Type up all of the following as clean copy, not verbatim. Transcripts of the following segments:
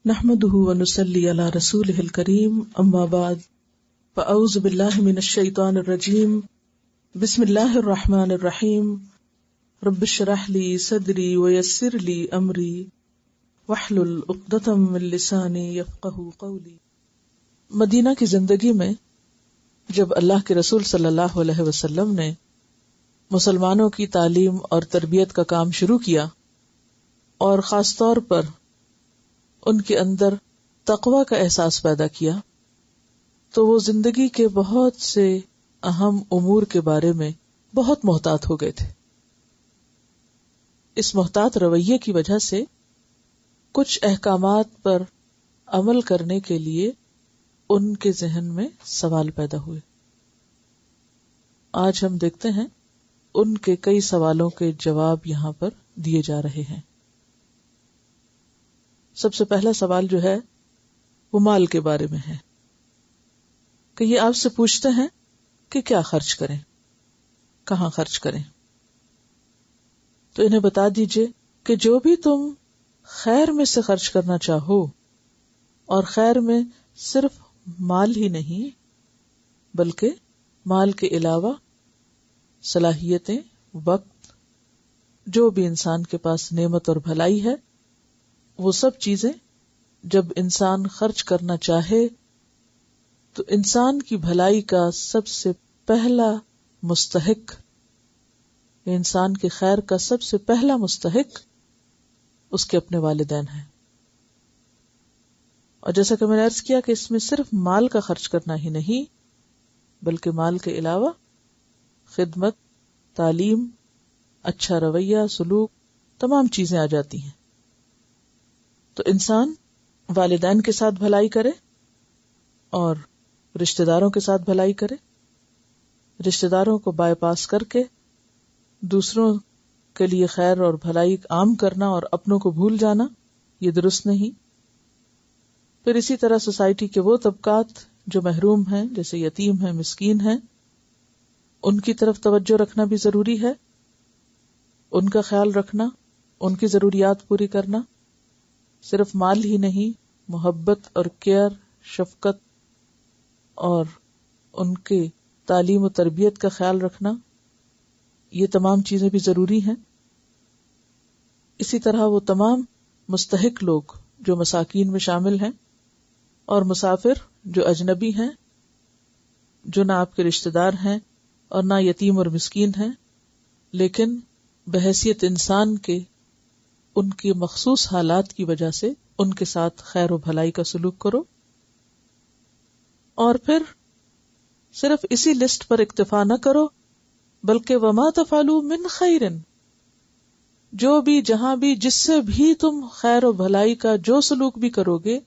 نحمده ونصلي على رسوله الكريم اما بعد فاعوذ بالله من الشيطان الرجيم بسم الله الرحمن الرحيم رب اشرح لي صدري ويسر لي امري واحلل عقدة من لساني يفقهوا قولي۔ مدینہ کی زندگی میں جب اللہ کے رسول صلی اللہ علیہ وسلم نے مسلمانوں کی تعلیم اور تربیت کا کام شروع کیا اور خاص طور پر ان کے اندر تقوی کا احساس پیدا کیا، تو وہ زندگی کے بہت سے اہم امور کے بارے میں بہت محتاط ہو گئے تھے۔ اس محتاط رویے کی وجہ سے کچھ احکامات پر عمل کرنے کے لیے ان کے ذہن میں سوال پیدا ہوئے۔ آج ہم دیکھتے ہیں ان کے کئی سوالوں کے جواب یہاں پر دیے جا رہے ہیں۔ سب سے پہلا سوال جو ہے وہ مال کے بارے میں ہے کہ یہ آپ سے پوچھتے ہیں کہ کیا خرچ کریں، کہاں خرچ کریں۔ تو انہیں بتا دیجئے کہ جو بھی تم خیر میں سے خرچ کرنا چاہو، اور خیر میں صرف مال ہی نہیں بلکہ مال کے علاوہ صلاحیتیں، وقت، جو بھی انسان کے پاس نعمت اور بھلائی ہے، وہ سب چیزیں جب انسان خرچ کرنا چاہے تو انسان کی بھلائی کا سب سے پہلا مستحق، انسان کے خیر کا سب سے پہلا مستحق اس کے اپنے والدین ہیں۔ اور جیسا کہ میں نے عرض کیا کہ اس میں صرف مال کا خرچ کرنا ہی نہیں بلکہ مال کے علاوہ خدمت، تعلیم، اچھا رویہ، سلوک، تمام چیزیں آ جاتی ہیں۔ تو انسان والدین کے ساتھ بھلائی کرے اور رشتہ داروں کے ساتھ بھلائی کرے۔ رشتہ داروں کو بائی پاس کر کے دوسروں کے لیے خیر اور بھلائی عام کرنا اور اپنوں کو بھول جانا، یہ درست نہیں۔ پھر اسی طرح سوسائٹی کے وہ طبقات جو محروم ہیں، جیسے یتیم ہیں، مسکین ہیں، ان کی طرف توجہ رکھنا بھی ضروری ہے، ان کا خیال رکھنا، ان کی ضروریات پوری کرنا۔ صرف مال ہی نہیں، محبت اور کیئر، شفقت اور ان کے تعلیم و تربیت کا خیال رکھنا، یہ تمام چیزیں بھی ضروری ہیں۔ اسی طرح وہ تمام مستحق لوگ جو مساکین میں شامل ہیں اور مسافر جو اجنبی ہیں، جو نہ آپ کے رشتہ دار ہیں اور نہ یتیم اور مسکین ہیں، لیکن بحیثیت انسان کے ان کی مخصوص حالات کی وجہ سے ان کے ساتھ خیر و بھلائی کا سلوک کرو۔ اور پھر صرف اسی لسٹ پر اکتفا نہ کرو بلکہ وما تفعلوا من خیر، جو بھی، جہاں بھی، جس سے بھی تم خیر و بھلائی کا جو سلوک بھی کرو گے،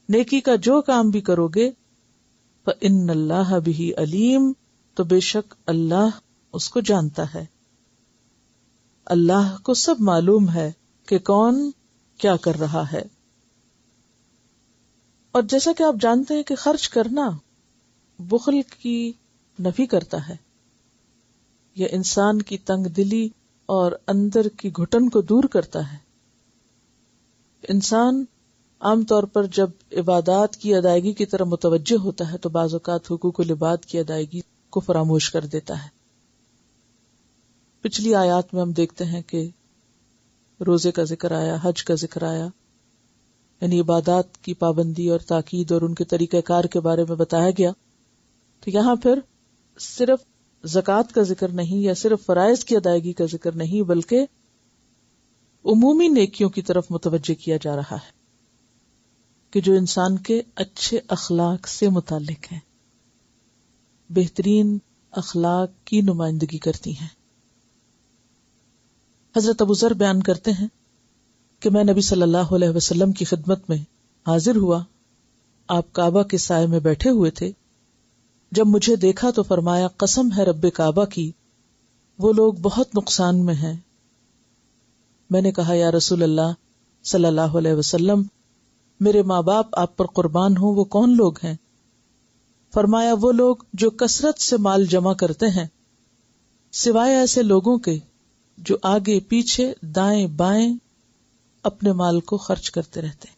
نیکی کا جو کام بھی کرو گے، فإن اللہ بہ علیم، تو بے شک اللہ اس کو جانتا ہے۔ اللہ کو سب معلوم ہے کہ کون کیا کر رہا ہے۔ اور جیسا کہ آپ جانتے ہیں کہ خرچ کرنا بخل کی نفی کرتا ہے، یہ انسان کی تنگ دلی اور اندر کی گھٹن کو دور کرتا ہے۔ انسان عام طور پر جب عبادات کی ادائیگی کی طرف متوجہ ہوتا ہے تو بعض اوقات حقوق العباد کی ادائیگی کو فراموش کر دیتا ہے۔ پچھلی آیات میں ہم دیکھتے ہیں کہ روزے کا ذکر آیا، حج کا ذکر آیا، یعنی عبادات کی پابندی اور تاکید اور ان کے طریقہ کار کے بارے میں بتایا گیا۔ تو یہاں پھر صرف زکوٰۃ کا ذکر نہیں یا صرف فرائض کی ادائیگی کا ذکر نہیں بلکہ عمومی نیکیوں کی طرف متوجہ کیا جا رہا ہے کہ جو انسان کے اچھے اخلاق سے متعلق ہیں، بہترین اخلاق کی نمائندگی کرتی ہیں۔ حضرت ابو ذر بیان کرتے ہیں کہ میں نبی صلی اللہ علیہ وسلم کی خدمت میں حاضر ہوا، آپ کعبہ کے سائے میں بیٹھے ہوئے تھے۔ جب مجھے دیکھا تو فرمایا، قسم ہے رب کعبہ کی، وہ لوگ بہت نقصان میں ہیں۔ میں نے کہا، یا رسول اللہ صلی اللہ علیہ وسلم، میرے ماں باپ آپ پر قربان ہوں، وہ کون لوگ ہیں؟ فرمایا، وہ لوگ جو کثرت سے مال جمع کرتے ہیں، سوائے ایسے لوگوں کے جو آگے پیچھے دائیں بائیں اپنے مال کو خرچ کرتے رہتے ہیں۔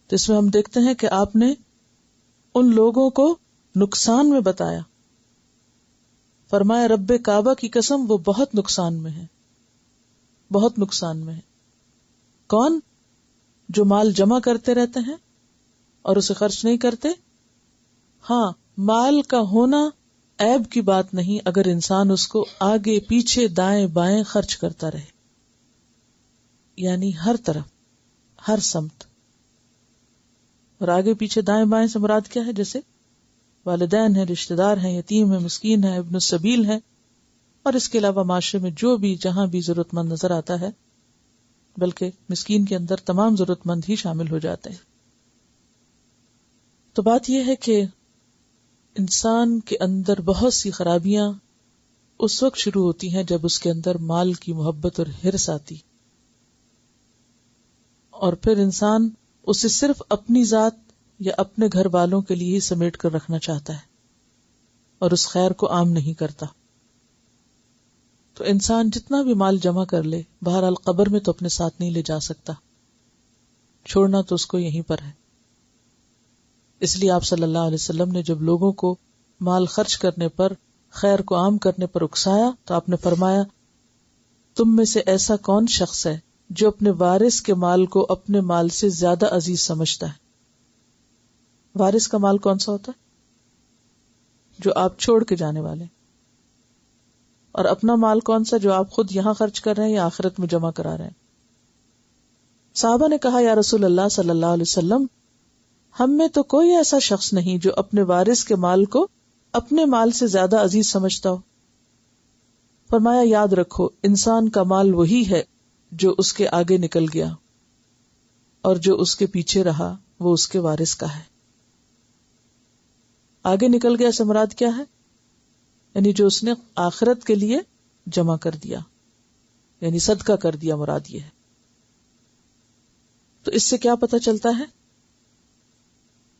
تو اس میں ہم دیکھتے ہیں کہ آپ نے ان لوگوں کو نقصان میں بتایا. فرمایا رب کعبہ کی قسم وہ بہت نقصان میں ہے، بہت نقصان میں ہے. کون؟ جو مال جمع کرتے رہتے ہیں اور اسے خرچ نہیں کرتے. ہاں، مال کا ہونا عیب کی بات نہیں اگر انسان اس کو آگے پیچھے دائیں بائیں خرچ کرتا رہے، یعنی ہر طرف، ہر سمت. اور آگے پیچھے دائیں بائیں سے مراد کیا ہے؟ جیسے والدین ہیں، رشتہ دار ہیں، یتیم ہیں، مسکین ہیں، ابن السبیل ہیں، اور اس کے علاوہ معاشرے میں جو بھی جہاں بھی ضرورت مند نظر آتا ہے، بلکہ مسکین کے اندر تمام ضرورت مند ہی شامل ہو جاتے ہیں. تو بات یہ ہے کہ انسان کے اندر بہت سی خرابیاں اس وقت شروع ہوتی ہیں جب اس کے اندر مال کی محبت اور حرص آتی، اور پھر انسان اسے صرف اپنی ذات یا اپنے گھر والوں کے لیے ہی سمیٹ کر رکھنا چاہتا ہے اور اس خیر کو عام نہیں کرتا. تو انسان جتنا بھی مال جمع کر لے، بہرحال قبر میں تو اپنے ساتھ نہیں لے جا سکتا، چھوڑنا تو اس کو یہیں پر ہے. اس لیے آپ صلی اللہ علیہ وسلم نے جب لوگوں کو مال خرچ کرنے پر، خیر کو عام کرنے پر اکسایا تو آپ نے فرمایا تم میں سے ایسا کون شخص ہے جو اپنے وارث کے مال کو اپنے مال سے زیادہ عزیز سمجھتا ہے. وارث کا مال کون سا ہوتا ہے؟ جو آپ چھوڑ کے جانے والے. اور اپنا مال کون سا؟ جو آپ خود یہاں خرچ کر رہے ہیں یا آخرت میں جمع کرا رہے ہیں. صحابہ نے کہا یا رسول اللہ صلی اللہ علیہ وسلم، ہم میں تو کوئی ایسا شخص نہیں جو اپنے وارث کے مال کو اپنے مال سے زیادہ عزیز سمجھتا ہو. فرمایا یاد رکھو، انسان کا مال وہی ہے جو اس کے آگے نکل گیا، اور جو اس کے پیچھے رہا وہ اس کے وارث کا ہے. آگے نکل گیا سے مراد کیا ہے؟ یعنی جو اس نے آخرت کے لیے جمع کر دیا، یعنی صدقہ کر دیا، مراد یہ ہے. تو اس سے کیا پتہ چلتا ہے؟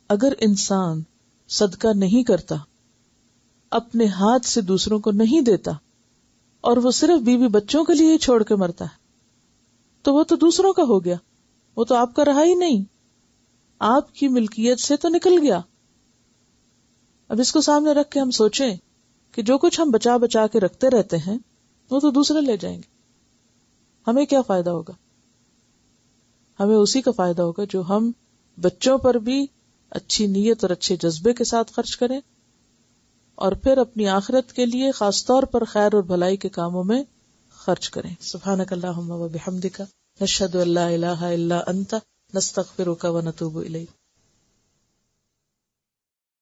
اگر انسان صدقہ نہیں کرتا، اپنے ہاتھ سے دوسروں کو نہیں دیتا، اور وہ صرف بیوی بچوں کے لیے ہی چھوڑ کے مرتا ہے، تو وہ تو دوسروں کا ہو گیا، وہ تو آپ کا رہا ہی نہیں، آپ کی ملکیت سے تو نکل گیا. اب اس کو سامنے رکھ کے ہم سوچیں کہ جو کچھ ہم بچا بچا کے رکھتے رہتے ہیں وہ تو دوسرے لے جائیں گے، ہمیں کیا فائدہ ہوگا؟ ہمیں اسی کا فائدہ ہوگا جو ہم بچوں پر بھی اچھی نیت اور اچھے جذبے کے ساتھ خرچ کریں، اور پھر اپنی آخرت کے لیے خاص طور پر خیر اور بھلائی کے کاموں میں خرچ کریں. سبحانک اللہم و بحمدک، نشہد ان لا الہ الا انت، نستغفرک و نتوب الیک.